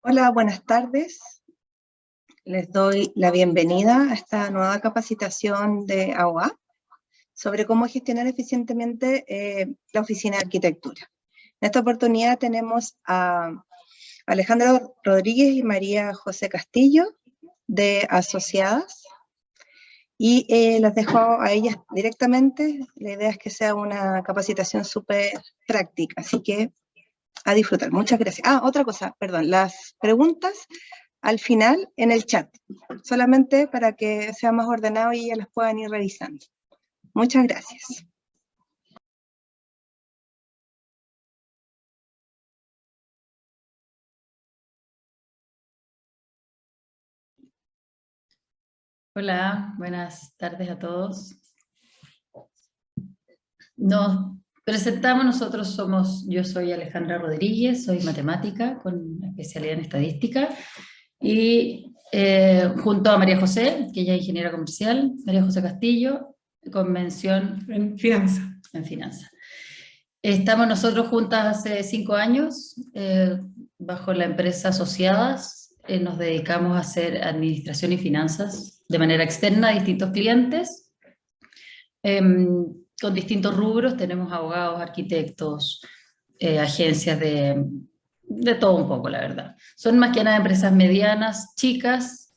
Hola, buenas tardes. Les doy la bienvenida a esta nueva capacitación de AUA sobre cómo gestionar eficientemente la oficina de arquitectura. En esta oportunidad tenemos a Alejandro Rodríguez y María José Castillo de Asociadas y las dejo a ellas directamente. La idea es que sea una capacitación súper práctica, así que a disfrutar. Muchas gracias. Otra cosa, perdón, las preguntas al final en el chat, solamente para que sea más ordenado y ellas las puedan ir revisando. Muchas gracias. Hola, buenas tardes a todos. Nos presentamos, yo soy Alejandra Rodríguez, soy matemática con especialidad en estadística, y junto a María José, que ella es ingeniera comercial, María José Castillo, con mención en finanzas. En finanzas. Estamos nosotros juntas hace 5 años, bajo la empresa Asociadas. Nos dedicamos a hacer administración y finanzas de manera externa a distintos clientes, con distintos rubros. Tenemos abogados, arquitectos, agencias de todo un poco, la verdad. Son más que nada empresas medianas, chicas,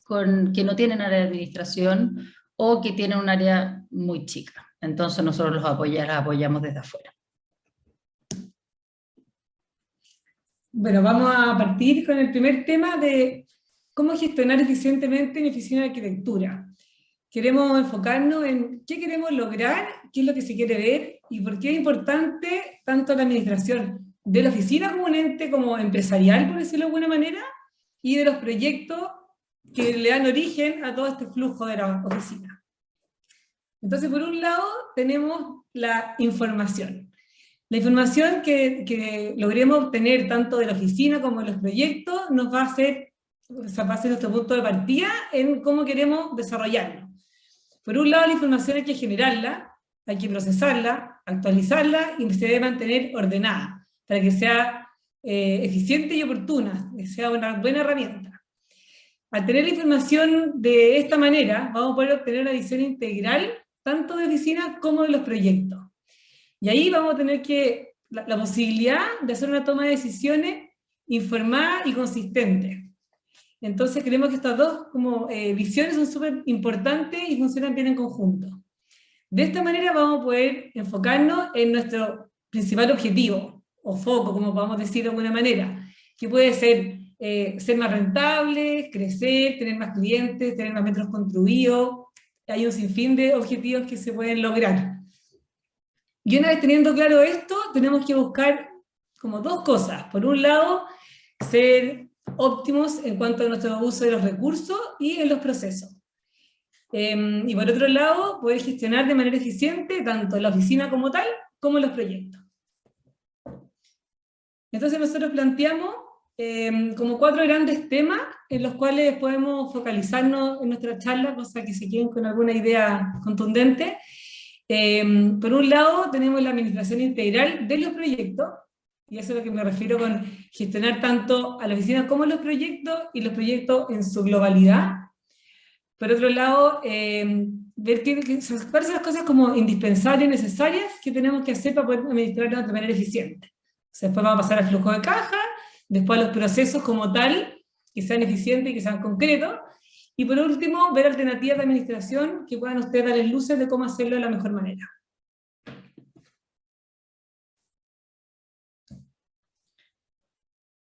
que no tienen área de administración o que tienen un área muy chica. Entonces nosotros las apoyamos desde afuera. Bueno, vamos a partir con el primer tema de cómo gestionar eficientemente mi oficina de arquitectura. Queremos enfocarnos en qué queremos lograr, qué es lo que se quiere ver y por qué es importante tanto la administración de la oficina como un ente como empresarial, por decirlo de alguna manera, y de los proyectos que le dan origen a todo este flujo de la oficina. Entonces, por un lado, tenemos la información. La información que logremos obtener tanto de la oficina como de los proyectos nos va a ser nuestro punto de partida en cómo queremos desarrollarlo. Por un lado, la información hay que generarla, hay que procesarla, actualizarla y se debe mantener ordenada para que sea eficiente y oportuna, que sea una buena herramienta. Al tener la información de esta manera, vamos a poder obtener una visión integral tanto de oficina como de los proyectos. Y ahí vamos a tener la posibilidad de hacer una toma de decisiones informada y consistente. Entonces creemos que estas dos visiones son súper importantes y funcionan bien en conjunto. De esta manera vamos a poder enfocarnos en nuestro principal objetivo, o foco, como podemos decir de alguna manera, que puede ser más rentables, crecer, tener más clientes, tener más metros construidos. Hay un sinfín de objetivos que se pueden lograr. Y una vez teniendo claro esto, tenemos que buscar como dos cosas. Por un lado, ser óptimos en cuanto a nuestro uso de los recursos y en los procesos. Y por otro lado, poder gestionar de manera eficiente tanto la oficina como tal, como los proyectos. Entonces nosotros planteamos como 4 grandes temas en los cuales podemos focalizarnos en nuestra charla, cosa que se queden con alguna idea contundente. Por un lado tenemos la administración integral de los proyectos, y eso es a lo que me refiero con gestionar tanto a la oficina como a los proyectos, y los proyectos en su globalidad. Por otro lado, ver cuáles son las cosas como indispensables y necesarias que tenemos que hacer para poder administrarlas de manera eficiente. Después vamos a pasar al flujo de caja, después a los procesos como tal, que sean eficientes y que sean concretos, y por último, ver alternativas de administración que puedan ustedes darles luces de cómo hacerlo de la mejor manera.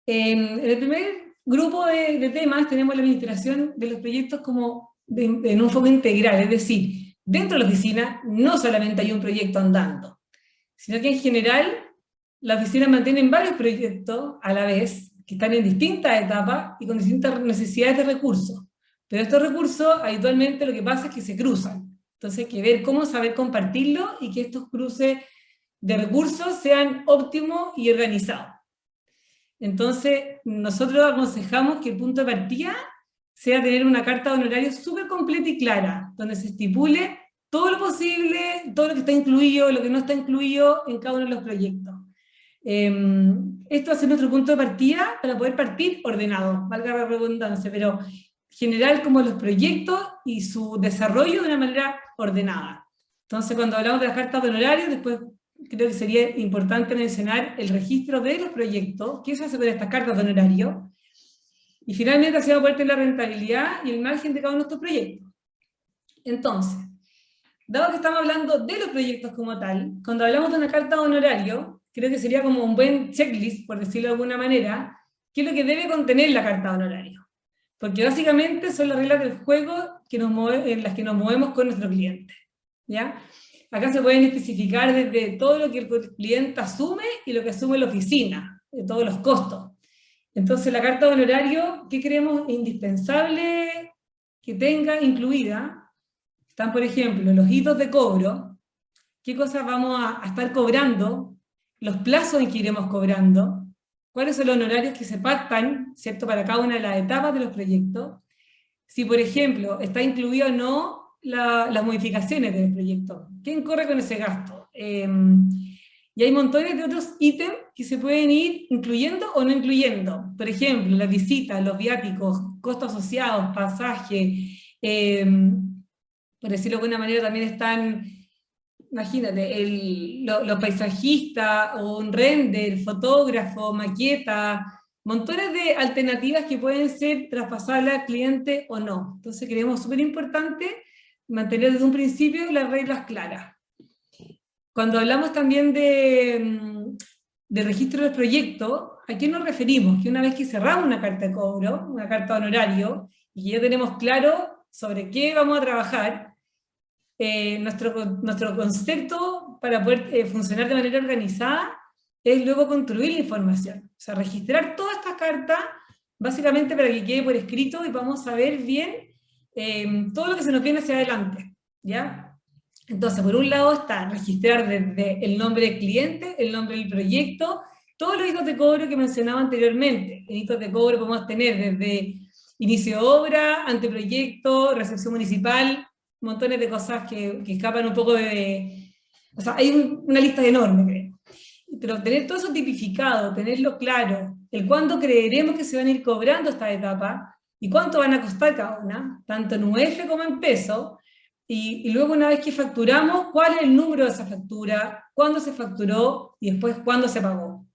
En el primer grupo de temas tenemos la administración de los proyectos como en un foco integral, es decir, dentro de la oficina no solamente hay un proyecto andando, sino que en general la oficina mantiene varios proyectos a la vez, que están en distintas etapas y con distintas necesidades de recursos. Pero estos recursos, habitualmente lo que pasa es que se cruzan. Entonces hay que ver cómo saber compartirlo y que estos cruces de recursos sean óptimos y organizados. Entonces, nosotros aconsejamos que el punto de partida sea tener una carta de honorarios súper completa y clara, donde se estipule todo lo posible, todo lo que está incluido, lo que no está incluido en cada uno de los proyectos. Esto va a ser nuestro punto de partida para poder partir ordenado, valga la redundancia, pero generar como los proyectos y su desarrollo de una manera ordenada. Entonces, cuando hablamos de las cartas de honorarios, después creo que sería importante mencionar el registro de los proyectos, qué se hace con estas cartas de honorario, y finalmente así va a poder tener la rentabilidad y el margen de cada uno de estos proyectos. Entonces, dado que estamos hablando de los proyectos como tal, cuando hablamos de una carta de honorario, creo que sería como un buen checklist, por decirlo de alguna manera, qué es lo que debe contener la carta de honorario. Porque básicamente son las reglas del juego en las que nos movemos con nuestro cliente, ¿ya? Acá se pueden especificar desde todo lo que el cliente asume y lo que asume la oficina, de todos los costos. Entonces la carta de honorario, ¿qué creemos indispensable que tenga incluida? Están, por ejemplo, los hitos de cobro, qué cosas vamos a estar cobrando, los plazos en que iremos cobrando, cuáles son los honorarios que se pactan, ¿cierto?, para cada una de las etapas de los proyectos, si, por ejemplo, está incluido o no las modificaciones del proyecto, quién corre con ese gasto. Y hay montones de otros ítems que se pueden ir incluyendo o no incluyendo. Por ejemplo, las visitas, los viáticos, costos asociados, pasaje, por decirlo de alguna manera también están, imagínate, los paisajistas, o un render, fotógrafo, maqueta, montones de alternativas que pueden ser traspasables al cliente o no. Entonces creemos súper importante mantener desde un principio las reglas claras. Cuando hablamos también de registro del proyecto, ¿a qué nos referimos? Que una vez que cerramos una carta de cobro, una carta de honorario, y que ya tenemos claro sobre qué vamos a trabajar, nuestro concepto para poder funcionar de manera organizada es luego construir la información. O sea, registrar todas estas cartas, básicamente para que quede por escrito y podamos saber bien todo lo que se nos viene hacia adelante, ¿ya? Entonces, por un lado está registrar desde el nombre del cliente, el nombre del proyecto, todos los hitos de cobro que mencionaba anteriormente. En hitos de cobro podemos tener desde inicio de obra, anteproyecto, recepción municipal, montones de cosas que escapan un poco de... O sea, hay una lista enorme, creo. Pero tener todo eso tipificado, tenerlo claro, el cuándo creeremos que se van a ir cobrando esta etapa, y cuánto van a costar cada una, tanto en UF como en peso, y luego una vez que facturamos, cuál es el número de esa factura, cuándo se facturó, y después cuándo se pagó.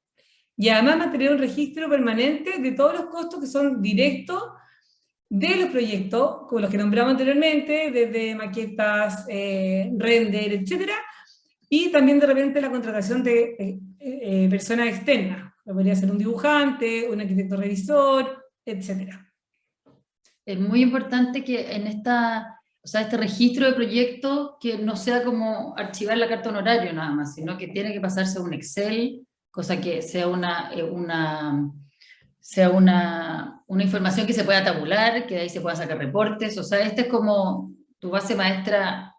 Y además mantener un registro permanente de todos los costos que son directos de los proyectos, como los que nombramos anteriormente, desde maquetas, render, etc. Y también de repente la contratación de personas externas, podría ser un dibujante, un arquitecto revisor, etc. Es muy importante que en este registro de proyectos, que no sea como archivar la carta honorario nada más, sino que tiene que pasarse a un Excel, cosa que sea una información que se pueda tabular, que de ahí se pueda sacar reportes. O sea, esta es como tu base maestra,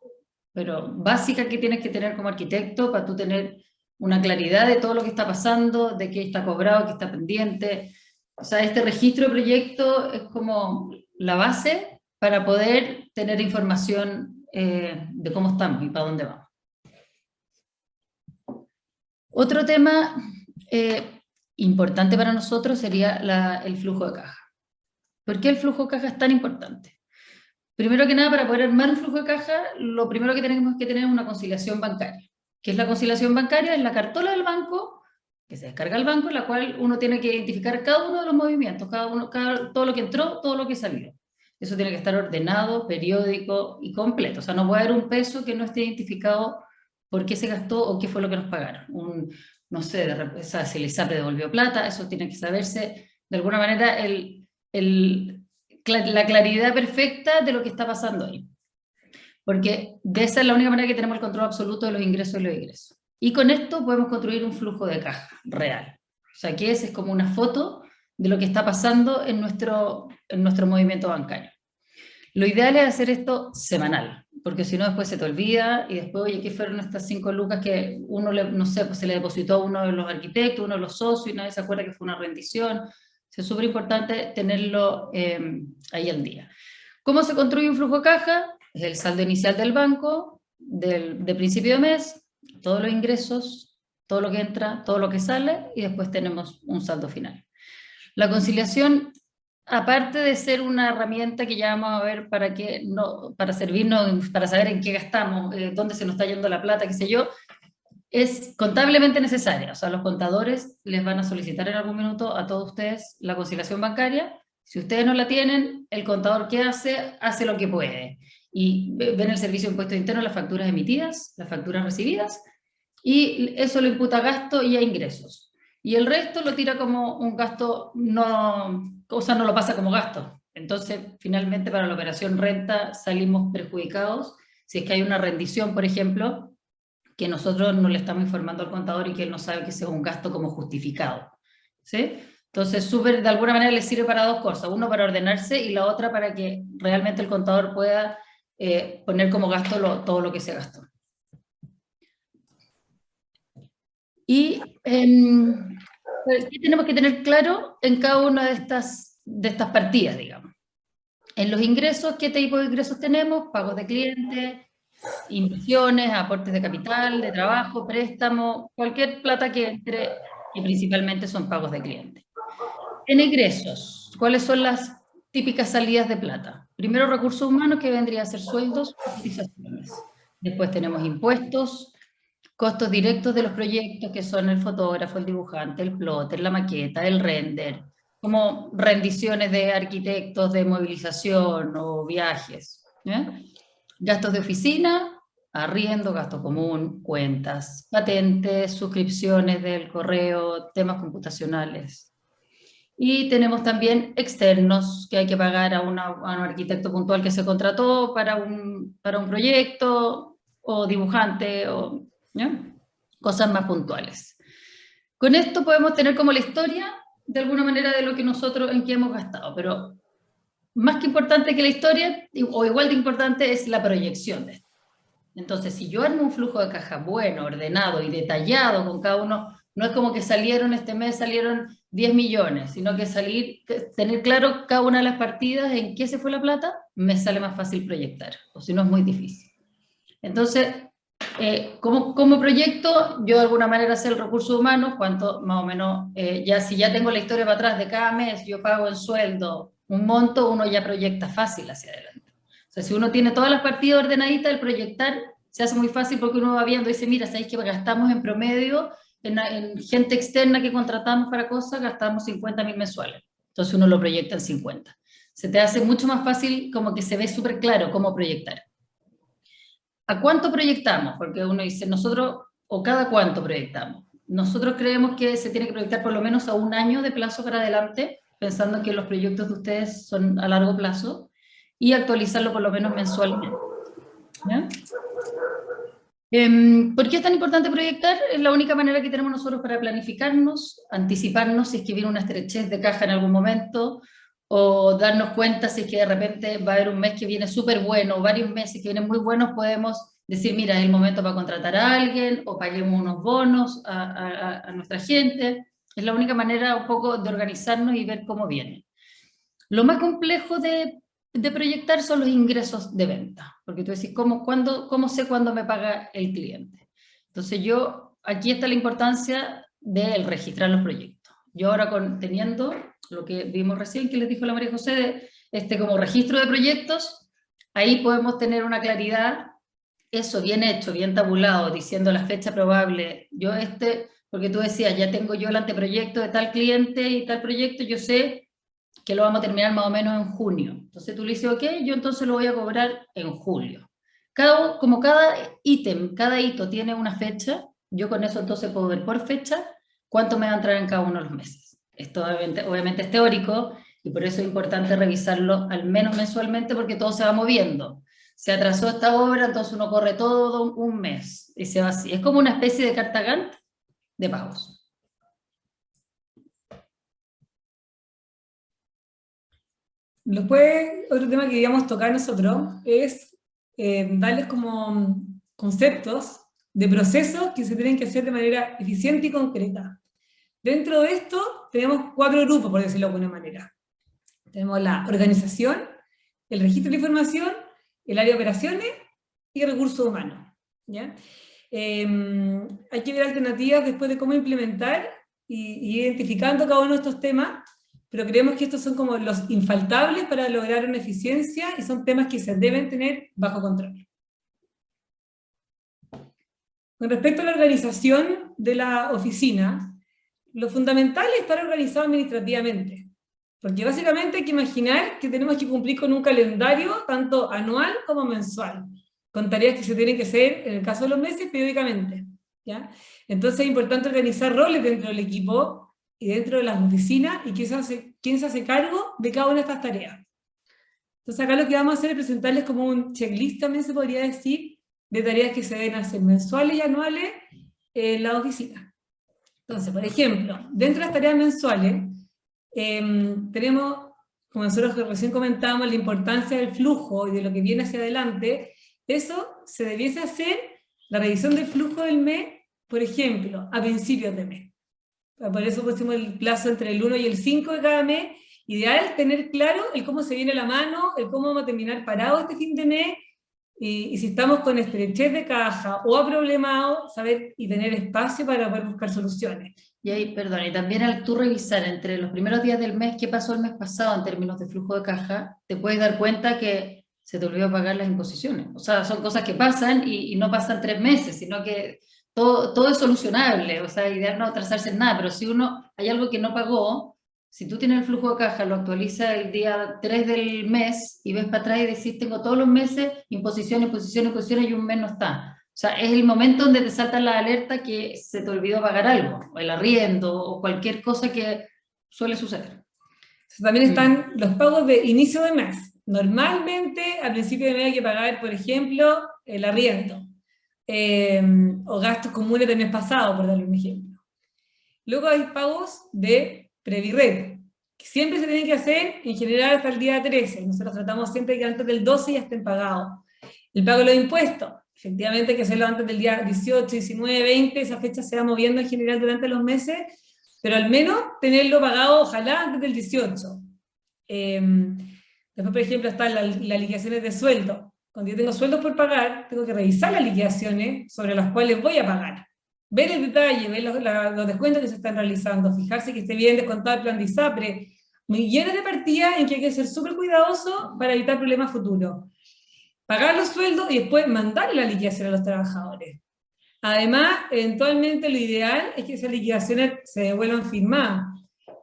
pero básica, que tienes que tener como arquitecto para tú tener una claridad de todo lo que está pasando, de qué está cobrado, qué está pendiente. O sea, este registro de proyecto es como la base para poder tener información de cómo estamos y para dónde vamos. Otro tema importante para nosotros sería el flujo de caja. ¿Por qué el flujo de caja es tan importante? Primero que nada, para poder armar un flujo de caja, lo primero que tenemos que tener es una conciliación bancaria. ¿Qué es la conciliación bancaria? Es la cartola del banco, que se descarga al banco, en la cual uno tiene que identificar cada uno de los movimientos, todo lo que entró, todo lo que salió. Eso tiene que estar ordenado, periódico y completo. O sea, no puede haber un peso que no esté identificado por qué se gastó o qué fue lo que nos pagaron. No sé, o sea, si el ISAPRE devolvió plata, eso tiene que saberse de alguna manera la claridad perfecta de lo que está pasando ahí. Porque de esa es la única manera que tenemos el control absoluto de los ingresos y los egresos. Y con esto podemos construir un flujo de caja real. O sea, que ese es como una foto de lo que está pasando en nuestro movimiento bancario. Lo ideal es hacer esto semanal, porque si no después se te olvida, y después, oye, ¿qué fueron estas 5 lucas que uno, no sé, pues se le depositó a uno de los arquitectos, uno de los socios, y nadie se acuerda que fue una rendición? Es súper importante tenerlo ahí al día. ¿Cómo se construye un flujo de caja? Es el saldo inicial del banco, de principio de mes, todos los ingresos, todo lo que entra, todo lo que sale, y después tenemos un saldo final. La conciliación, aparte de ser una herramienta que ya vamos a ver para servirnos, para saber en qué gastamos, dónde se nos está yendo la plata, qué sé yo, es contablemente necesaria. O sea, los contadores les van a solicitar en algún minuto a todos ustedes la conciliación bancaria. Si ustedes no la tienen, el contador, ¿qué hace? Hace lo que puede. Y ven el servicio de impuestos internos, las facturas emitidas, las facturas recibidas, y eso lo imputa a gasto y a ingresos. Y el resto lo tira como un gasto, o sea, no lo pasa como gasto. Entonces, finalmente, para la operación renta salimos perjudicados. Si es que hay una rendición, por ejemplo, que nosotros no le estamos informando al contador y que él no sabe que sea un gasto como justificado. ¿Sí? Entonces, de alguna manera le sirve para dos cosas. Uno, para ordenarse, y la otra para que realmente el contador pueda poner como gasto todo lo que se gastó. Y ¿qué tenemos que tener claro en cada una de estas partidas, digamos? En los ingresos, ¿qué tipo de ingresos tenemos? Pagos de clientes, inversiones, aportes de capital, de trabajo, préstamo, cualquier plata que entre, y principalmente son pagos de clientes. En egresos, ¿cuáles son las típicas salidas de plata? Primero, recursos humanos, que vendría a ser sueldos, cotizaciones. Después tenemos impuestos, costos directos de los proyectos, que son el fotógrafo, el dibujante, el plotter, la maqueta, el render, como rendiciones de arquitectos, de movilización o viajes. Gastos de oficina, arriendo, gasto común, cuentas, patentes, suscripciones del correo, temas computacionales. Y tenemos también externos, que hay que pagar a un arquitecto puntual que se contrató para un proyecto, o dibujante, ¿ya? Cosas más puntuales. Con esto podemos tener como la historia, de alguna manera, de lo que nosotros, en qué hemos gastado, pero más que importante que la historia, o igual de importante, es la proyección de esto. Entonces, si yo armo un flujo de caja bueno, ordenado y detallado con cada uno, no es como que este mes salieron 10 millones, sino que tener claro cada una de las partidas, en qué se fue la plata, me sale más fácil proyectar, o si no es muy difícil. Entonces, como proyecto, yo de alguna manera sé el recurso humano, cuánto más o menos, si ya tengo la historia para atrás de cada mes, yo pago en sueldo un monto, uno ya proyecta fácil hacia adelante. O sea, si uno tiene todas las partidas ordenaditas, el proyectar se hace muy fácil, porque uno va viendo y dice, mira, ¿sabéis que gastamos en promedio, en gente externa que contratamos para cosas, gastamos 50.000 mensuales? Entonces uno lo proyecta en 50. Se te hace mucho más fácil, como que se ve súper claro cómo proyectar. ¿A cuánto proyectamos? Porque uno dice, nosotros, o cada cuánto proyectamos. Nosotros creemos que se tiene que proyectar por lo menos a un año de plazo para adelante, pensando que los proyectos de ustedes son a largo plazo, y actualizarlo por lo menos mensualmente. ¿Ya? ¿Por qué es tan importante proyectar? Es la única manera que tenemos nosotros para planificarnos, anticiparnos si es que viene una estrechez de caja en algún momento, o darnos cuenta si es que de repente va a haber un mes que viene súper bueno, o varios meses que vienen muy buenos, podemos decir, mira, es el momento para contratar a alguien, o paguemos unos bonos a nuestra gente. Es la única manera un poco de organizarnos y ver cómo viene. Lo más complejo de proyectar son los ingresos de venta, porque tú decís, ¿cómo sé cuándo me paga el cliente? Entonces aquí está la importancia de registrar los proyectos. Yo ahora teniendo lo que vimos recién, que les dijo la María José, como registro de proyectos, ahí podemos tener una claridad, eso bien hecho, bien tabulado, diciendo la fecha probable, porque tú decías, ya tengo yo el anteproyecto de tal cliente y tal proyecto, yo sé que lo vamos a terminar más o menos en junio. Entonces tú le dices, ok, yo entonces lo voy a cobrar en julio. Como cada ítem, cada hito tiene una fecha, yo con eso entonces puedo ver por fecha cuánto me va a entrar en cada uno de los meses. Esto obviamente es teórico, y por eso es importante revisarlo al menos mensualmente, porque todo se va moviendo. Se atrasó esta obra, entonces uno corre todo un mes, y se va así. Es como una especie de carta Gantt de pagos. Después, otro tema que queríamos tocar nosotros es darles como conceptos de procesos que se tienen que hacer de manera eficiente y concreta. Dentro de esto tenemos 4 grupos, por decirlo de alguna manera. Tenemos la organización, el registro de información, el área de operaciones y recursos humanos. ¿Ya? Hay que ver alternativas después de cómo implementar y identificando cada uno de estos temas, pero creemos que estos son como los infaltables para lograr una eficiencia y son temas que se deben tener bajo control. Con respecto a la organización de la oficina, lo fundamental es estar organizado administrativamente, porque básicamente hay que imaginar que tenemos que cumplir con un calendario tanto anual como mensual, con tareas que se tienen que hacer, en el caso de los meses, periódicamente, ¿ya? Entonces es importante organizar roles dentro del equipo y dentro de las oficinas, y quién se hace cargo de cada una de estas tareas. Entonces acá lo que vamos a hacer es presentarles como un checklist, también se podría decir, de tareas que se deben hacer mensuales y anuales en la oficina. Entonces, por ejemplo, dentro de las tareas mensuales, tenemos, como nosotros recién comentábamos, la importancia del flujo y de lo que viene hacia adelante. Eso se debiese hacer, la revisión del flujo del mes, por ejemplo, a principios de mes. Por eso pusimos el plazo entre el 1 y el 5 de cada mes. Ideal tener claro el cómo se viene la mano, el cómo vamos a terminar parado este fin de mes, y si estamos con estrechez de caja o aproblemado, saber y tener espacio para poder buscar soluciones. Y ahí, perdón, y también al tú revisar entre los primeros días del mes qué pasó el mes pasado en términos de flujo de caja, te puedes dar cuenta que se te olvidó pagar las imposiciones. O sea, son cosas que pasan y no pasan 3 meses, sino que todo es solucionable. O sea, ideal no atrasarse en nada, pero si hay algo que no pagó, si tú tienes el flujo de caja, lo actualizas el día 3 del mes y ves para atrás y decís, tengo todos los meses imposición, imposición, imposición, y un mes no está. O sea, es el momento donde te salta la alerta que se te olvidó pagar algo, o el arriendo, o cualquier cosa que suele suceder. También están los pagos de inicio de mes. Normalmente, al principio de mes hay que pagar, por ejemplo, el arriendo, o gastos comunes del mes pasado, por darle un ejemplo. Luego hay pagos de Previrreto, que siempre se tienen que hacer, en general, hasta el día 13. Nosotros tratamos siempre que antes del 12 ya estén pagados. El pago de los impuestos, efectivamente hay que hacerlo antes del día 18, 19, 20, esa fecha se va moviendo en general durante los meses, pero al menos tenerlo pagado, ojalá, antes del 18. Después, por ejemplo, están las liquidaciones de sueldo. Cuando yo tengo sueldos por pagar, tengo que revisar las liquidaciones sobre las cuales voy a pagar. Ver el detalle, ver los descuentos que se están realizando, fijarse que esté bien descontado el plan de ISAPRE, millones de partidas en que hay que ser súper cuidadoso para evitar problemas futuros. Pagar los sueldos y después mandar la liquidación a los trabajadores. Además, eventualmente lo ideal es que esas liquidaciones se devuelvan firmadas,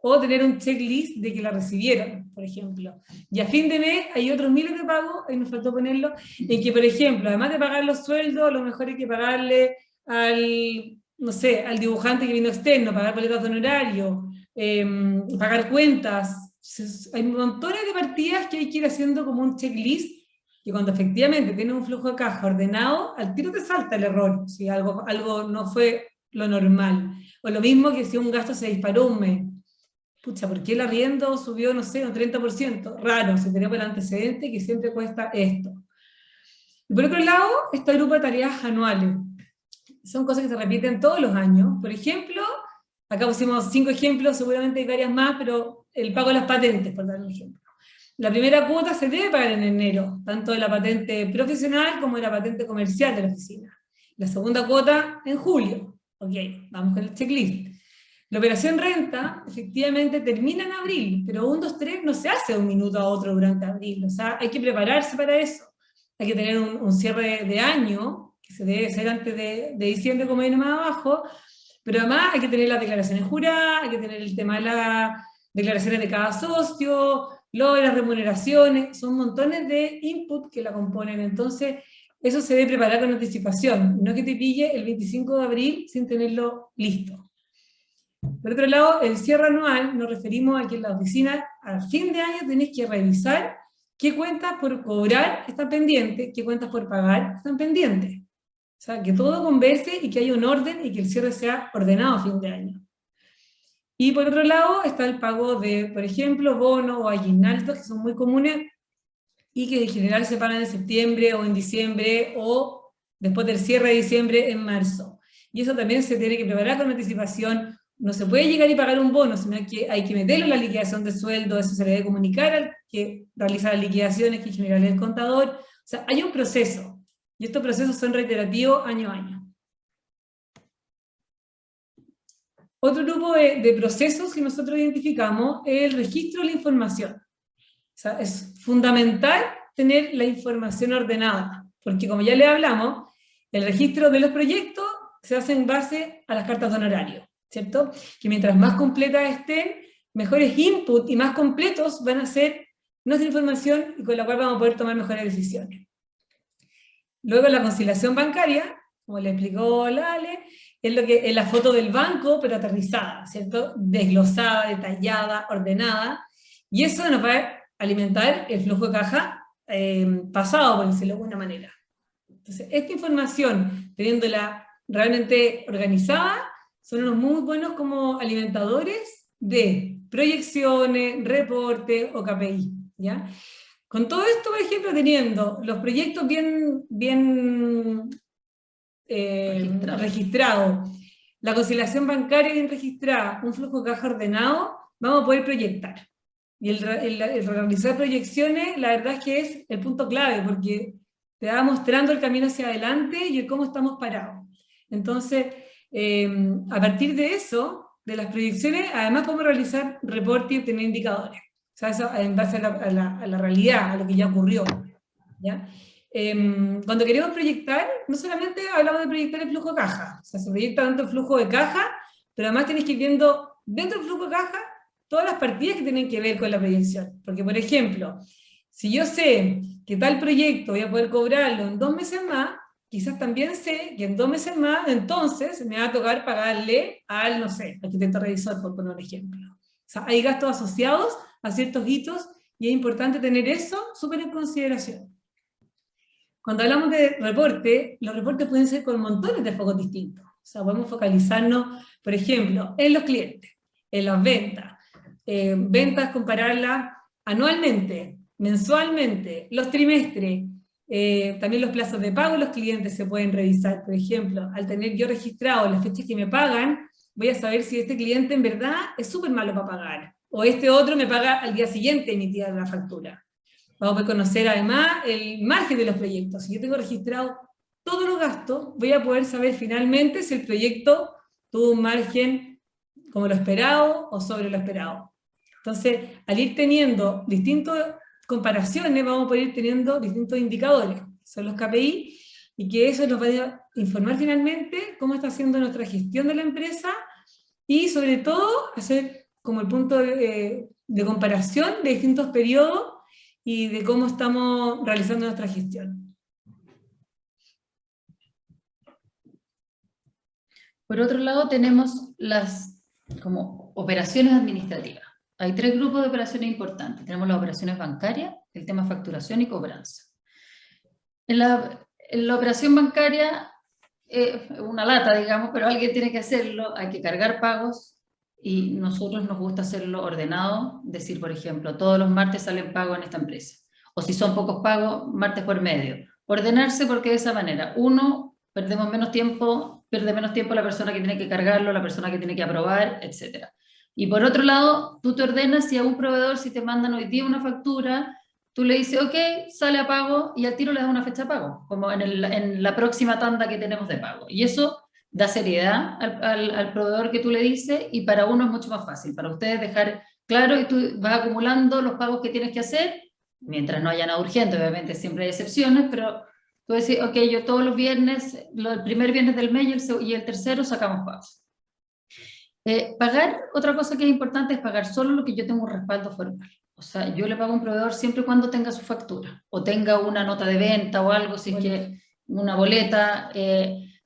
o tener un checklist de que la recibieron, por ejemplo. Y a fin de mes hay otros miles de pagos, ahí nos faltó ponerlo, en que, por ejemplo, además de pagar los sueldos, a lo mejor hay que pagarle no sé, al dibujante que vino externo, pagar boletas de honorario, pagar cuentas. Hay montones de partidas que hay que ir haciendo como un checklist, que cuando efectivamente tienes un flujo de caja ordenado, al tiro te salta el error, si algo no fue lo normal. O lo mismo que si un gasto se disparó un mes. Pucha, ¿por qué el arriendo subió, no sé, un 30%? Raro, se tenía por el antecedente que siempre cuesta esto. Y por otro lado, está el grupo de tareas anuales. Son cosas que se repiten todos los años. Por ejemplo, acá pusimos 5 ejemplos, seguramente hay varias más, pero el pago de las patentes, por dar un ejemplo. La primera cuota se debe pagar en enero, tanto de la patente profesional como de la patente comercial de la oficina. La segunda cuota en julio. Ok, vamos con el checklist. La operación renta, efectivamente, termina en abril, pero 1, 2, 3 no se hace de un minuto a otro durante abril. O sea, hay que prepararse para eso. Hay que tener un cierre de año, que se debe hacer antes de diciembre, como viene más abajo, pero además hay que tener las declaraciones juradas, hay que tener el tema de las declaraciones de cada socio, lo de las remuneraciones, son montones de input que la componen. Entonces eso se debe preparar con anticipación, no que te pille el 25 de abril sin tenerlo listo. Por otro lado, el cierre anual nos referimos a que en la oficina al fin de año tenés que revisar qué cuentas por cobrar están pendientes, qué cuentas por pagar están pendientes. O sea, que todo converse y que haya un orden y que el cierre sea ordenado a fin de año. Y por otro lado está el pago de, por ejemplo, bonos o aguinaldos, que son muy comunes y que en general se pagan en septiembre o en diciembre o después del cierre de diciembre en marzo. Y eso también se tiene que preparar con anticipación. No se puede llegar y pagar un bono, sino que hay que meterlo en la liquidación de sueldo, eso se le debe comunicar al que realiza las liquidaciones, que en general es el contador. O sea, hay un proceso. Y estos procesos son reiterativos año a año. Otro grupo de procesos que nosotros identificamos es el registro de la información. O sea, es fundamental tener la información ordenada, porque como ya le hablamos, el registro de los proyectos se hace en base a las cartas de honorario, ¿cierto? Que mientras más completas estén, mejores inputs y más completos van a ser nuestra información y con la cual vamos a poder tomar mejores decisiones. Luego la conciliación bancaria, como le explicó la Ale, es la foto del banco, pero aterrizada, ¿cierto? Desglosada, detallada, ordenada, y eso nos va a alimentar el flujo de caja pasado, por decirlo de alguna manera. Entonces, esta información, teniéndola realmente organizada, son unos muy buenos como alimentadores de proyecciones, reportes o KPI, ¿ya? Con todo esto, por ejemplo, teniendo los proyectos bien registrados, la conciliación bancaria bien registrada, un flujo de caja ordenado, vamos a poder proyectar. Y el realizar proyecciones, la verdad es que es el punto clave, porque te va mostrando el camino hacia adelante y el cómo estamos parados. Entonces, a partir de eso, de las proyecciones, además podemos realizar reportes y obtener indicadores. O sea, eso en base a la realidad, a lo que ya ocurrió, ¿ya? Cuando queremos proyectar, no solamente hablamos de proyectar el flujo de caja, o sea, se proyecta tanto el flujo de caja, pero además tenéis que ir viendo dentro del flujo de caja todas las partidas que tienen que ver con la proyección. Porque, por ejemplo, si yo sé que tal proyecto voy a poder cobrarlo en 2 meses más, quizás también sé que en 2 meses más, entonces me va a tocar pagarle al, no sé, arquitecto revisor, por poner un ejemplo. O sea, hay gastos asociados a ciertos hitos y es importante tener eso súper en consideración. Cuando hablamos de reporte, los reportes pueden ser con montones de focos distintos. O sea, podemos focalizarnos, por ejemplo, en los clientes, en las ventas. Ventas, compararlas anualmente, mensualmente, los trimestres, también los plazos de pago de los clientes se pueden revisar. Por ejemplo, al tener yo registrado las fechas que me pagan, voy a saber si este cliente en verdad es súper malo para pagar, o este otro me paga al día siguiente emitida la factura. Vamos a conocer además el margen de los proyectos. Si yo tengo registrado todos los gastos, voy a poder saber finalmente si el proyecto tuvo un margen como lo esperado o sobre lo esperado. Entonces, al ir teniendo distintas comparaciones, vamos a poder ir teniendo distintos indicadores, son los KPI, y que eso nos va a informar finalmente cómo está haciendo nuestra gestión de la empresa, y sobre todo hacer como el punto de comparación de distintos periodos, y de cómo estamos realizando nuestra gestión. Por otro lado, tenemos las como operaciones administrativas. Hay 3 grupos de operaciones importantes. Tenemos las operaciones bancarias, el tema facturación y cobranza. En la operación bancaria, una lata, digamos, pero alguien tiene que hacerlo, hay que cargar pagos, y nosotros nos gusta hacerlo ordenado, decir, por ejemplo, todos los martes salen pagos en esta empresa, o si son pocos pagos, martes por medio. Ordenarse porque de esa manera, uno, pierde menos tiempo la persona que tiene que cargarlo, la persona que tiene que aprobar, etc. Y por otro lado, tú te ordenas si a un proveedor, si te mandan hoy día una factura, tú le dices, ok, sale a pago, y al tiro le das una fecha de pago, como en la próxima tanda que tenemos de pago. Y eso da seriedad al proveedor que tú le dices, y para uno es mucho más fácil, para ustedes dejar claro, y tú vas acumulando los pagos que tienes que hacer, mientras no haya nada urgente, obviamente siempre hay excepciones, pero tú decís, ok, yo todos los viernes, el primer viernes del mes y el tercero sacamos pagos. Pagar, otra cosa que es importante es pagar solo lo que yo tengo un respaldo formal. O sea, yo le pago a un proveedor siempre cuando tenga su factura, o tenga una nota de venta o algo, si es que una boleta,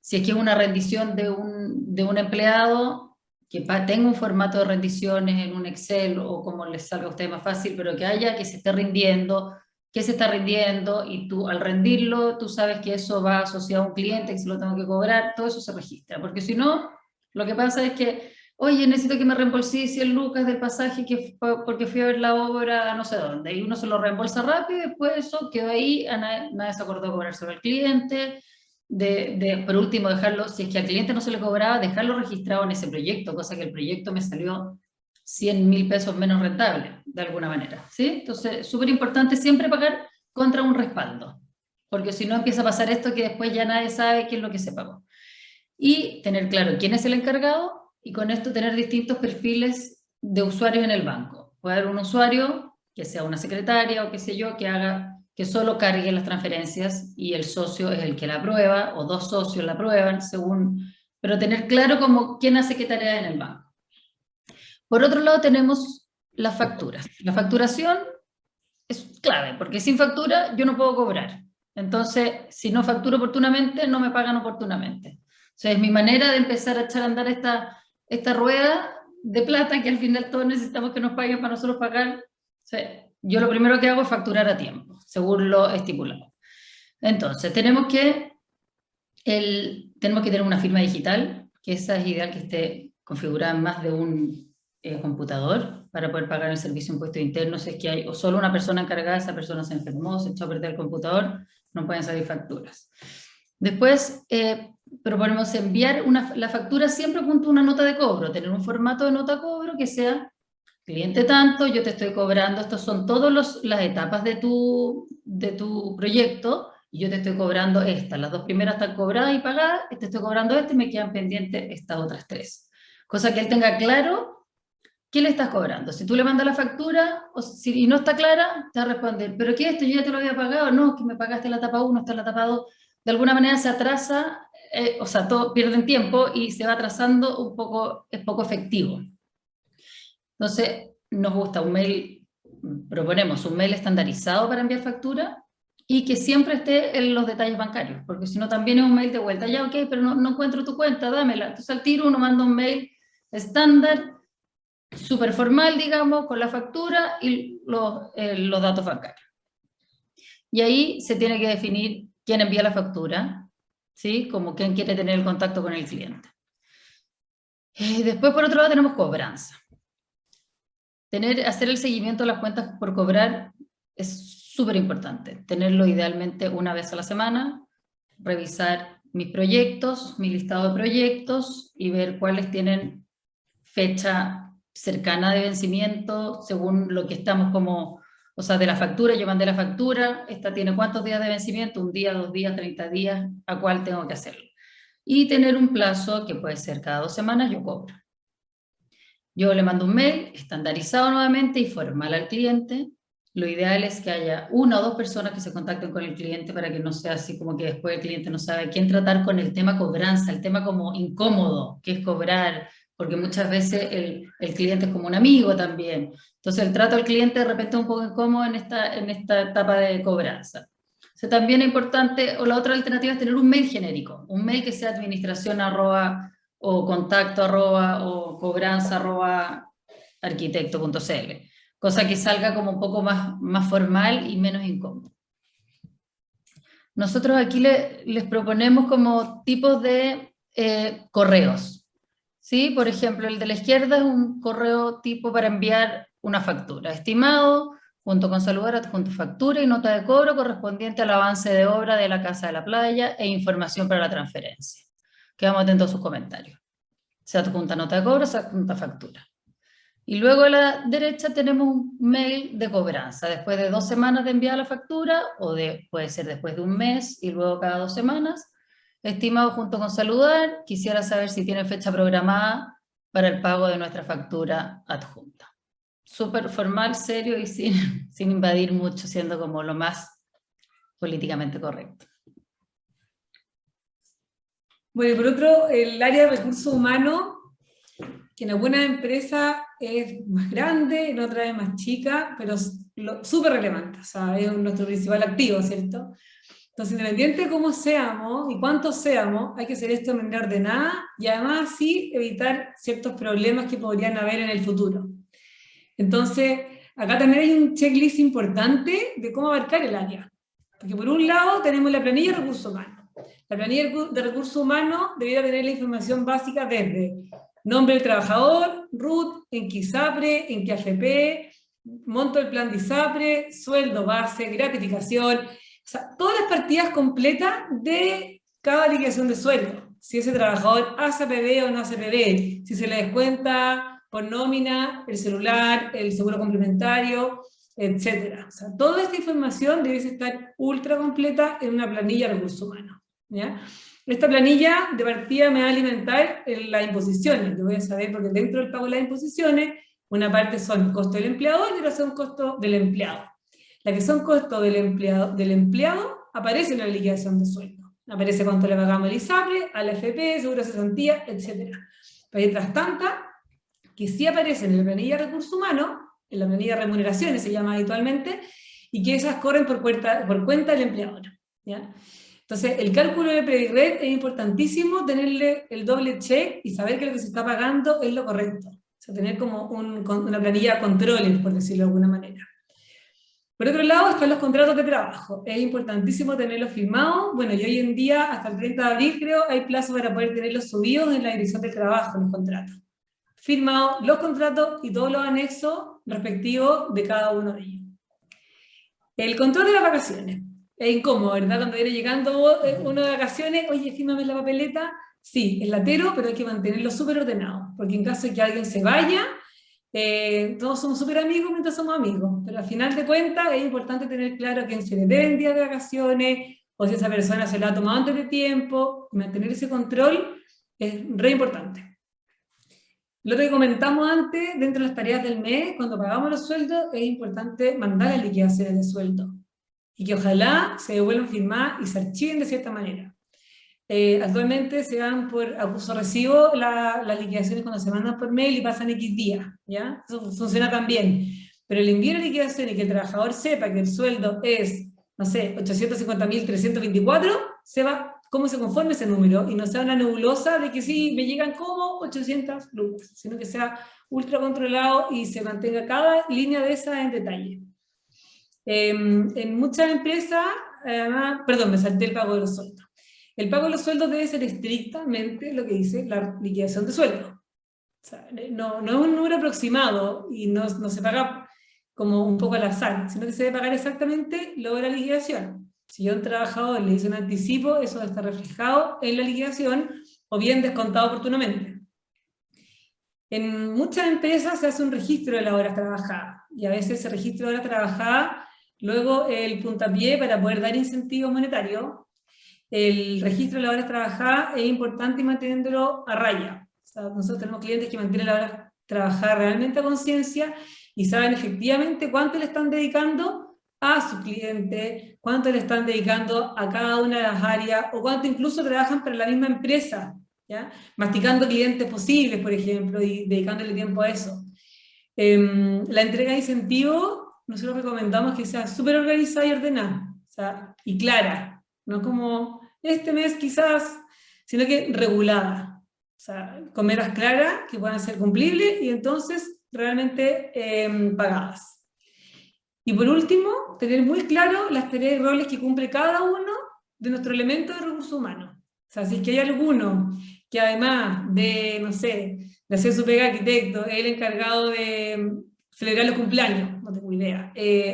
si es que es una rendición de un empleado, que tenga un formato de rendiciones en un Excel, o como les salga a ustedes más fácil, pero que haya, que se esté rindiendo, que se está rindiendo, y tú al rendirlo, tú sabes que eso va asociado a un cliente, que se lo tengo que cobrar, todo eso se registra, porque si no, lo que pasa es que, oye, necesito que me reembolsís 100 lucas del pasaje porque fui a ver la obra no sé dónde, y uno se lo reembolsa rápido, y después eso quedó ahí, nadie se acordó de cobrárselo al cliente, por último dejarlo, si es que al cliente no se le cobraba, dejarlo registrado en ese proyecto, cosa que el proyecto me salió 100.000 pesos menos rentable, de alguna manera, ¿sí? Entonces, súper importante siempre pagar contra un respaldo, porque si no empieza a pasar esto que después ya nadie sabe qué es lo que se pagó. Y tener claro quién es el encargado, y con esto tener distintos perfiles de usuarios en el banco. Puede haber un usuario que sea una secretaria o qué sé yo, que solo cargue las transferencias y el socio es el que la aprueba, o dos socios la aprueban, pero tener claro como quién hace qué tarea en el banco. Por otro lado tenemos las facturas. La facturación es clave, porque sin factura yo no puedo cobrar. Entonces, si no facturo oportunamente, no me pagan oportunamente. O sea, es mi manera de empezar a echar a andar esta rueda de plata que al final todos necesitamos que nos paguen para nosotros pagar. O sea, yo lo primero que hago es facturar a tiempo, según lo estipulado. Entonces, tenemos que tener una firma digital, que esa es ideal que esté configurada en más de un computador para poder pagar el servicio de impuestos internos. Si es que hay o solo una persona encargada, esa persona se enfermó, se echó a perder el computador, no pueden salir facturas. Después, proponemos enviar la factura siempre junto a una nota de cobro, tener un formato de nota de cobro que sea cliente tanto, yo te estoy cobrando, estos son todas las etapas de tu proyecto, y yo te estoy cobrando estas, las dos primeras están cobradas y pagadas, te estoy cobrando y me quedan pendientes estas otras tres. Cosa que él tenga claro qué le estás cobrando. Si tú le mandas la factura y no está clara, te va a responder, ¿pero qué es esto? Yo ya te lo había pagado. No, que me pagaste la etapa 1, está en la etapa 2. De alguna manera se atrasa, o sea, todo pierden tiempo y se va atrasando un poco, es poco efectivo. Entonces, nos gusta un mail, proponemos un mail estandarizado para enviar factura y que siempre esté en los detalles bancarios, porque si no también es un mail de vuelta, ya ok, pero no encuentro tu cuenta, dámela. Entonces al tiro uno manda un mail estándar, súper formal, digamos, con la factura y los datos bancarios. Y ahí se tiene que definir quién envía la factura, ¿sí? Como quién quiere tener el contacto con el cliente. Después, por otro lado, tenemos cobranza. Hacer el seguimiento de las cuentas por cobrar es súper importante. Tenerlo idealmente una vez a la semana, revisar mis proyectos, mi listado de proyectos y ver cuáles tienen fecha cercana de vencimiento según lo que estamos como, o sea, de la factura, yo mandé la factura, esta tiene cuántos días de vencimiento, 1 día, 2 días, 30 días, a cuál tengo que hacerlo. Y tener un plazo que puede ser cada 2 semanas yo cobro. Yo le mando un mail estandarizado nuevamente y formal al cliente. Lo ideal es que haya 1 o 2 personas que se contacten con el cliente para que no sea así como que después el cliente no sabe quién tratar con el tema cobranza, el tema como incómodo, que es cobrar, porque muchas veces el cliente es como un amigo también. Entonces el trato al cliente de repente es un poco incómodo en esta etapa de cobranza. O sea, también es importante, o la otra alternativa es tener un mail genérico, un mail que sea administración @ o contacto @ o cobranza @ arquitecto.cl, cosa que salga como un poco más formal y menos incómodo. Nosotros aquí les proponemos como tipos de correos, ¿sí? Por ejemplo, el de la izquierda es un correo tipo para enviar una factura, estimado, junto con saludar, adjunto factura y nota de cobro correspondiente al avance de obra de la Casa de la Playa e información para la transferencia. Quedamos atentos a sus comentarios. Se adjunta nota de cobro, se adjunta factura. Y luego a la derecha tenemos un mail de cobranza, después de 2 semanas de enviar la factura, o puede ser después de 1 mes y luego cada 2 semanas, estimado junto con saludar, quisiera saber si tiene fecha programada para el pago de nuestra factura adjunta. Súper formal, serio y sin invadir mucho, siendo como lo más políticamente correcto. Bueno, y por otro, el área de recursos humanos, que en algunas empresas es más grande, en otras es más chica, pero súper relevante, o sea, es nuestro principal activo, ¿cierto? Entonces, independiente de cómo seamos y cuántos seamos, hay que hacer esto de manera ordenada y además sí evitar ciertos problemas que podrían haber en el futuro. Entonces, acá también hay un checklist importante de cómo abarcar el área. Porque por un lado tenemos la planilla de recursos humanos. La planilla de recursos humanos debería tener la información básica desde nombre del trabajador, RUT, en qué ISAPRE, en qué AFP, monto del plan de ISAPRE, sueldo base, gratificación, o sea, todas las partidas completas de cada liquidación de sueldo. Si ese trabajador hace APB o no hace APB, si se le descuenta por nómina, el celular, el seguro complementario, etc. O sea, toda esta información debe estar ultra completa en una planilla de recursos humanos, ¿ya? Esta planilla de partida me va a alimentar en las imposiciones. Yo voy a saber, porque dentro del pago de las imposiciones, una parte son costos del empleador y otra son costos del empleado. Las que son costos del empleado aparece en la liquidación de sueldo. Aparece cuánto le pagamos al ISAPRE, a la AFP, seguro de cesantía, etc. Pero hay otras tantas que sí aparecen en la planilla de recursos humanos, en la planilla de remuneraciones se llama habitualmente, y que esas corren por cuenta del empleador, ¿ya? Entonces, el cálculo de PREDIRET es importantísimo tenerle el doble check y saber que lo que se está pagando es lo correcto. O sea, tener como una planilla de controles, por decirlo de alguna manera. Por otro lado, están los contratos de trabajo. Es importantísimo tenerlos firmados. Bueno, y hoy en día, hasta el 30 de abril, creo, hay plazo para poder tenerlos subidos en la Dirección del Trabajo, los contratos. Firmados los contratos y todos los anexos respectivos de cada uno de ellos. El control de las vacaciones. Es incómodo, ¿verdad? Cuando viene llegando uno de vacaciones, oye, fírmame la papeleta. Sí, es latero, pero hay que mantenerlo súper ordenado, porque en caso de que alguien se vaya, todos somos súper amigos mientras somos amigos, pero al final de cuentas es importante tener claro a quién se le deben días de vacaciones, o si esa persona se lo ha tomado antes de tiempo, mantener ese control es re importante. Lo que comentamos antes, dentro de las tareas del mes, cuando pagamos los sueldos, es importante mandar las liquidaciones de sueldo, y que ojalá se devuelvan firmadas y se archiven de cierta manera. Actualmente se dan por acuso recibo las liquidaciones cuando se mandan por mail y pasan X días, ¿ya? Eso funciona también. Pero el envío de liquidación y que el trabajador sepa que el sueldo es, no sé, 850.324, sepa cómo se conforme ese número y no sea una nebulosa de que sí, me llegan como 800 lucas, sino que sea ultra controlado y se mantenga cada línea de esa en detalle. En muchas empresas, perdón, me salté el pago de los sueldos. El pago de los sueldos debe ser estrictamente lo que dice la liquidación de sueldo. O sea, no es un número aproximado y no se paga como un poco al azar, sino que se debe pagar exactamente lo de la liquidación. Si yo a un trabajador le hice un anticipo, eso debe estar reflejado en la liquidación o bien descontado oportunamente. En muchas empresas se hace un registro de las horas trabajadas y a veces ese registro de horas trabajadas, luego el puntapié para poder dar incentivos monetarios. El registro de las horas trabajadas es importante y manteniéndolo a raya. O sea, nosotros tenemos clientes que mantienen las horas trabajadas realmente a conciencia y saben efectivamente cuánto le están dedicando a su cliente, cuánto le están dedicando a cada una de las áreas, o cuánto incluso trabajan para la misma empresa, ¿ya? Masticando clientes posibles, por ejemplo, y dedicándole tiempo a eso. La entrega de incentivos, nosotros recomendamos que sea súper organizada y ordenada, o sea, y clara. No como este mes quizás, sino que regulada. O sea, con metas claras que puedan ser cumplibles y entonces realmente pagadas. Y por último, tener muy claro las tareas y roles que cumple cada uno de nuestros elementos de recursos humanos. O sea, si es que hay alguno que además de, no sé, de hacer su pega arquitecto, es el encargado de celebrar los cumpleaños, no tengo idea,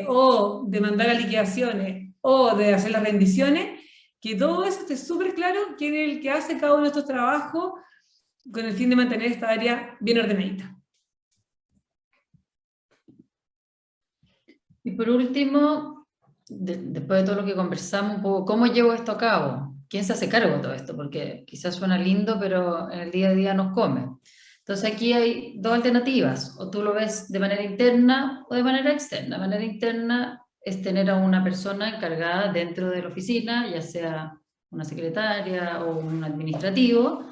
o de mandar las liquidaciones, o de hacer las rendiciones, que todo eso esté súper claro quién es el que hace cada uno de estos trabajos con el fin de mantener esta área bien ordenadita. Y por último, después de todo lo que conversamos, un poco, ¿cómo llevo esto a cabo? ¿Quién se hace cargo de todo esto? Porque quizás suena lindo, pero en el día a día nos come. Entonces aquí hay dos alternativas, o tú lo ves de manera interna o de manera externa. De manera interna es tener a una persona encargada dentro de la oficina, ya sea una secretaria o un administrativo,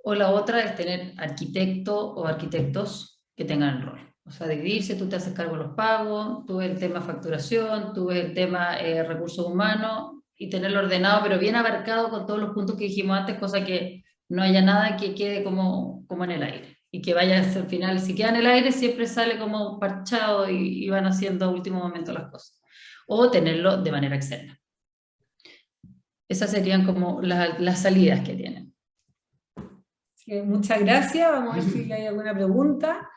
o la otra es tener arquitecto o arquitectos que tengan el rol. O sea, dividirse, tú te haces cargo de los pagos, tú ves el tema facturación, tú ves el tema recursos humanos, y tenerlo ordenado, pero bien abarcado con todos los puntos que dijimos antes, cosa que no haya nada que quede como en el aire. Y que vaya al final, si queda en el aire, siempre sale como parchado y van haciendo a último momento las cosas. O tenerlo de manera externa. Esas serían como las salidas que tienen. Muchas gracias, vamos a ver si hay alguna pregunta,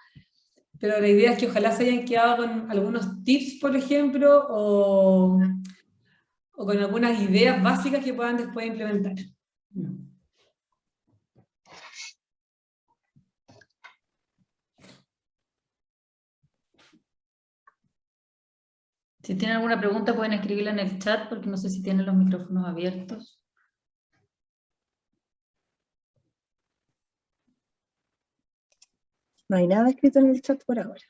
pero la idea es que ojalá se hayan quedado con algunos tips, por ejemplo, o con algunas ideas básicas que puedan después implementar. Si tienen alguna pregunta pueden escribirla en el chat, porque no sé si tienen los micrófonos abiertos. No hay nada escrito en el chat por ahora.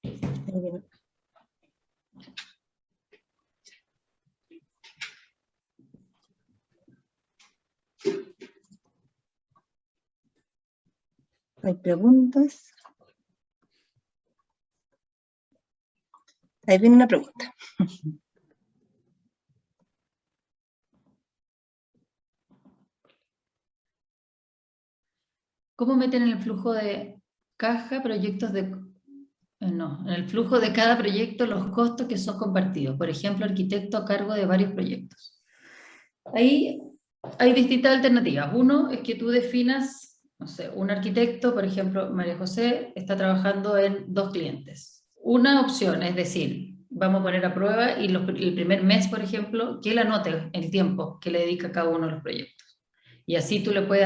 Ahí viene. ¿Hay preguntas? Ahí viene una pregunta. ¿Cómo meten en el flujo de caja proyectos de... No, en el flujo de cada proyecto los costos que son compartidos? Por ejemplo, arquitecto a cargo de varios proyectos. Ahí hay distintas alternativas. Uno es que tú definas, no sé, un arquitecto, por ejemplo, María José, está trabajando en 2 clientes. Una opción es decir, vamos a poner a prueba y el primer mes, por ejemplo, que él anote el tiempo que le dedica a cada uno de los proyectos. Y así tú le puedes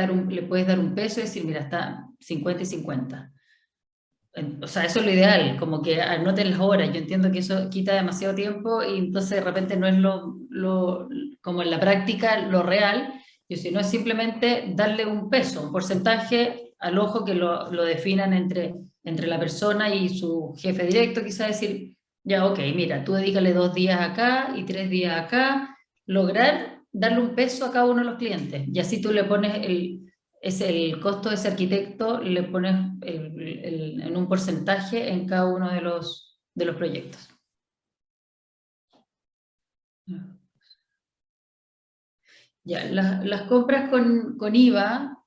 dar un peso y decir, mira, está 50 y 50. O sea, eso es lo ideal, como que anoten las horas. Yo entiendo que eso quita demasiado tiempo y entonces de repente no es como en la práctica lo real, y si no es simplemente darle un peso, un porcentaje al ojo que lo definan entre la persona y su jefe directo, quizás decir, ya, ok, mira, tú dedícale 2 días acá y 3 días acá, lograr darle un peso a cada uno de los clientes, y así tú le pones el costo de ese arquitecto, le pones en un porcentaje en cada uno de los proyectos. Ya, las compras con IVA,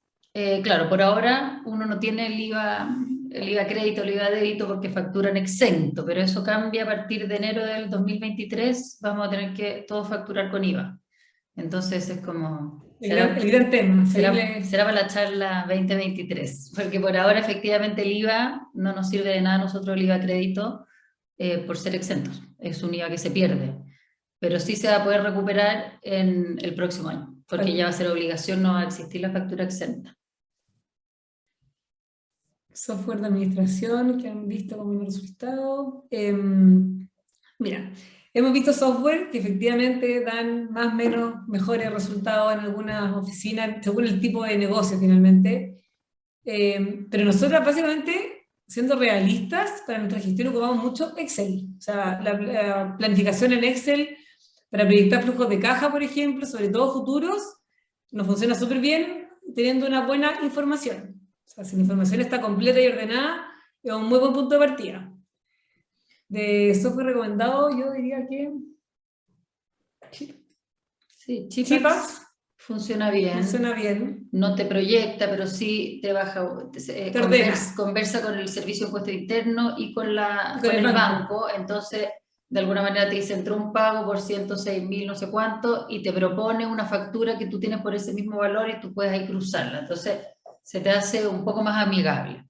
claro, por ahora uno no tiene el IVA crédito, el IVA débito porque facturan exento, pero eso cambia a partir de enero del 2023, vamos a tener que todo facturar con IVA. Entonces es como... El gran tema. Será para la charla 2023, porque por ahora efectivamente el IVA no nos sirve de nada a nosotros, el IVA crédito, por ser exentos. Es un IVA que se pierde, pero sí se va a poder recuperar en el próximo año, porque ya va a ser obligación, no va a existir la factura exenta. Software de administración que han visto como resultado. Mira, hemos visto software que efectivamente dan más o menos mejores resultados en algunas oficinas, según el tipo de negocio finalmente. Pero nosotros básicamente, siendo realistas, para nuestra gestión ocupamos mucho Excel. O sea, la planificación en Excel para proyectar flujos de caja, por ejemplo, sobre todo futuros, nos funciona súper bien teniendo una buena información. O sea, si la información está completa y ordenada, es un muy buen punto de partida. De software recomendado, yo diría que... Sí, Chipax funciona bien. Funciona bien. No te proyecta, pero sí te baja, conversa con el servicio de impuesto interno y con el banco. Entonces, de alguna manera te dice, entró un pago por 106.000 no sé cuánto, y te propone una factura que tú tienes por ese mismo valor y tú puedes ahí cruzarla. Entonces, se te hace un poco más amigable.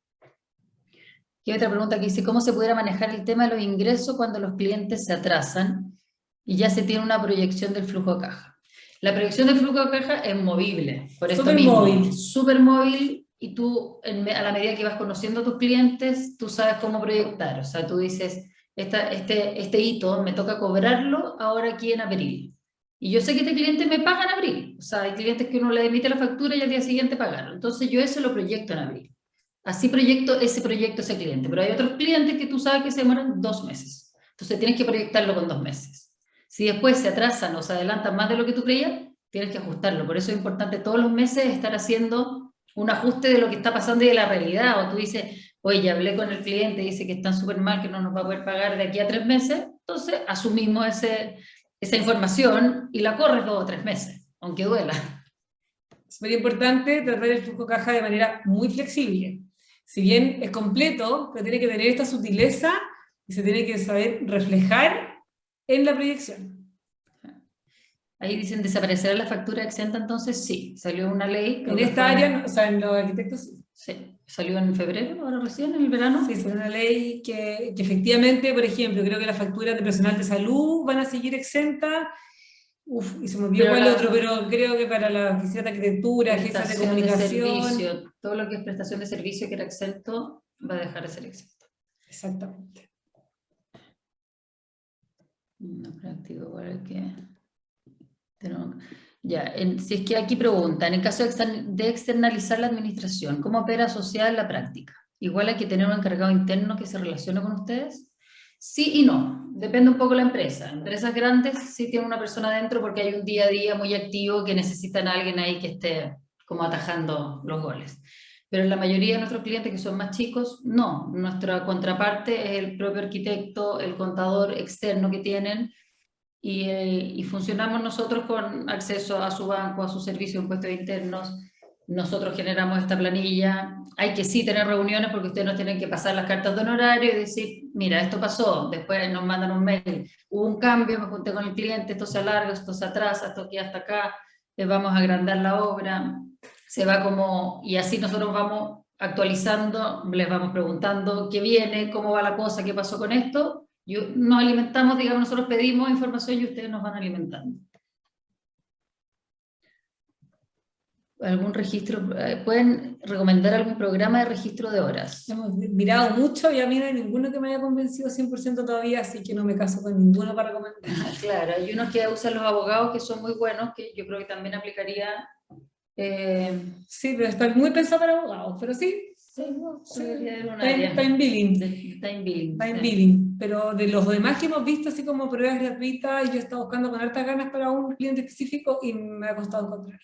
Y otra pregunta que dice, ¿cómo se pudiera manejar el tema de los ingresos cuando los clientes se atrasan y ya se tiene una proyección del flujo de caja? La proyección del flujo de caja es movible, por esto mismo. Súper móvil, y tú, a la medida que vas conociendo a tus clientes, tú sabes cómo proyectar. O sea, tú dices, este hito me toca cobrarlo ahora aquí en abril. Y yo sé que este cliente me paga en abril. O sea, hay clientes que uno le emite la factura y al día siguiente pagarlo. Entonces yo eso lo proyecto en abril. Así proyecto ese cliente. Pero hay otros clientes que tú sabes que se demoran 2 meses. Entonces tienes que proyectarlo con 2 meses. Si después se atrasan o se adelantan más de lo que tú creías, tienes que ajustarlo. Por eso es importante todos los meses estar haciendo un ajuste de lo que está pasando y de la realidad. O tú dices, oye, ya hablé con el cliente, dice que están súper mal, que no nos va a poder pagar de aquí a 3 meses. Entonces asumimos esa información y la corres 2 o 3 meses, aunque duela. Es muy importante tratar el flujo caja de manera muy flexible. Si bien es completo, pero tiene que tener esta sutileza y se tiene que saber reflejar en la proyección. Ahí dicen, ¿desaparecerá la factura exenta? Entonces sí, salió una ley. En esta área, o sea, en los arquitectos sí. Sí, salió en febrero, ahora recién, en el verano. Sí, salió una ley que efectivamente, por ejemplo, creo que las facturas de personal de salud van a seguir exentas. Y se me olvidó cuál otro, pero creo que para la oficina de arquitectura, agencias de comunicación... todo lo que es prestación de servicio que era exento, va a dejar de ser exento. Exactamente. No práctico, igual que... Ya, si es que aquí preguntan, en caso de externalizar la administración, ¿cómo opera sociedad en la práctica? ¿Igual hay que tener un encargado interno que se relacione con ustedes? Sí y no, depende un poco de la empresa. Empresas grandes sí tienen una persona adentro porque hay un día a día muy activo que necesitan a alguien ahí que esté como atajando los goles. Pero en la mayoría de nuestros clientes que son más chicos, no. Nuestra contraparte es el propio arquitecto, el contador externo que tienen, y funcionamos nosotros con acceso a su banco, a sus servicios de impuestos internos. Nosotros generamos esta planilla. Hay que sí tener reuniones porque ustedes nos tienen que pasar las cartas de honorario y decir, mira, esto pasó, después nos mandan un mail, hubo un cambio, me junté con el cliente, esto se alarga, esto se atrasa, esto aquí hasta acá, vamos a agrandar la obra, se va como, y así nosotros vamos actualizando, les vamos preguntando qué viene, cómo va la cosa, qué pasó con esto. Nos alimentamos, digamos, nosotros pedimos información y ustedes nos van alimentando. ¿Algún registro? ¿Pueden recomendar algún programa de registro de horas? Hemos mirado mucho y a mí no hay ninguno que me haya convencido 100% todavía, así que no me caso con ninguno para recomendar. Claro, hay unos que usan los abogados que son muy buenos, que yo creo que también aplicaría. Sí, pero está muy pensado para abogados, pero sí. Sí, no, Time billing. Time billing. Time billing. Pero de los demás que hemos visto, así como pruebas gratuitas, yo he estado buscando con hartas ganas para un cliente específico y me ha costado encontrarla.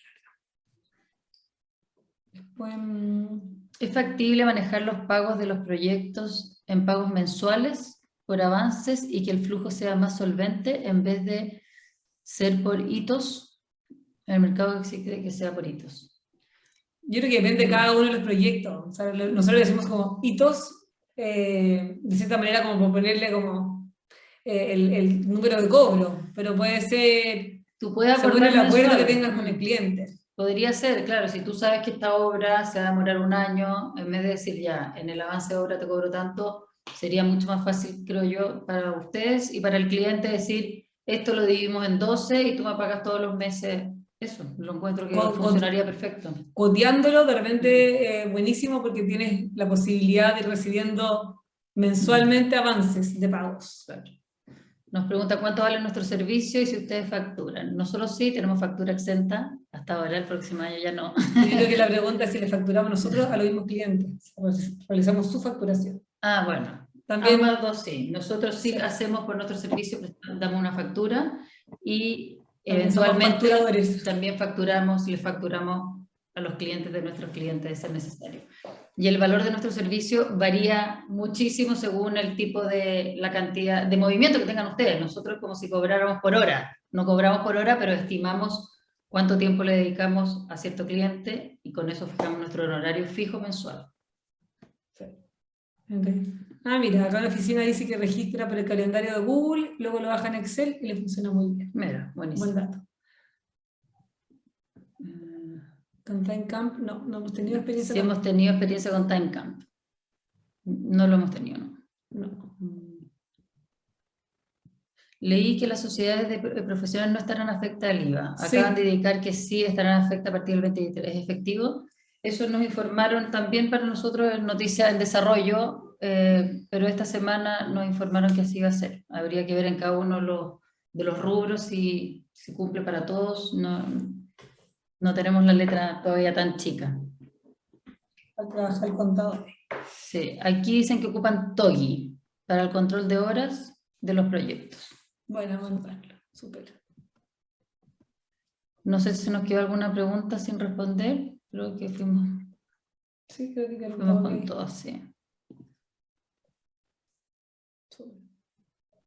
Después, ¿es factible manejar los pagos de los proyectos en pagos mensuales por avances y que el flujo sea más solvente en vez de ser por hitos? En el mercado se cree que sea por hitos. yo creo que depende de cada uno de los proyectos. O sea, nosotros le decimos como hitos, de cierta manera como por ponerle como el número de cobro, pero puede ser tú puedes según el acuerdo mensual que tengas con el cliente. Podría ser, claro, si tú sabes que esta obra se va a demorar un año, en vez de decir ya, en el avance de obra te cobro tanto, sería mucho más fácil, creo yo, para ustedes y para el cliente decir, esto lo dividimos en 12 y tú me pagas todos los meses. Eso, lo encuentro que funcionaría perfecto. Coteándolo, de repente buenísimo porque tienes la posibilidad de ir recibiendo mensualmente avances de pagos. Claro. Nos pregunta cuánto vale nuestro servicio y si ustedes facturan. Nosotros sí tenemos factura exenta, hasta ahora, el próximo año ya no. Yo creo que la pregunta es si le facturamos nosotros a los mismos clientes, realizamos su facturación. Ah, bueno, también ambas dos sí. Nosotros sí hacemos por nuestro servicio, damos una factura y eventualmente también facturamos, les facturamos a los clientes de nuestros clientes de ser necesario. Y el valor de nuestro servicio varía muchísimo según el tipo de la cantidad de movimiento que tengan ustedes. Nosotros como si cobráramos por hora. No cobramos por hora, pero estimamos cuánto tiempo le dedicamos a cierto cliente y con eso fijamos nuestro honorario fijo mensual. Sí. Okay. Ah, mira, acá en la oficina dice que registra por el calendario de Google, luego lo baja en Excel y le funciona muy bien. Mira, buenísimo. Buen dato. ¿Con TimeCamp? No, no hemos tenido experiencia. Sí, hemos tenido experiencia con TimeCamp. No lo hemos tenido, ¿no? No. Leí que las sociedades de profesionales no estarán afectadas al IVA. Sí. Acaban de indicar que sí estarán afectadas a partir del 23. ¿Es efectivo? Eso nos informaron también para nosotros en Noticias en Desarrollo, pero esta semana nos informaron que así iba a ser. Habría que ver en cada uno de los rubros si cumple para todos. No tenemos la letra todavía tan chica. Al trabajar el contador. Sí, aquí dicen que ocupan TOGI para el control de horas de los proyectos. Bueno, mandarlo, súper. No sé si se nos quedó alguna pregunta sin responder. Creo que fuimos sí, creo que con todas, sí.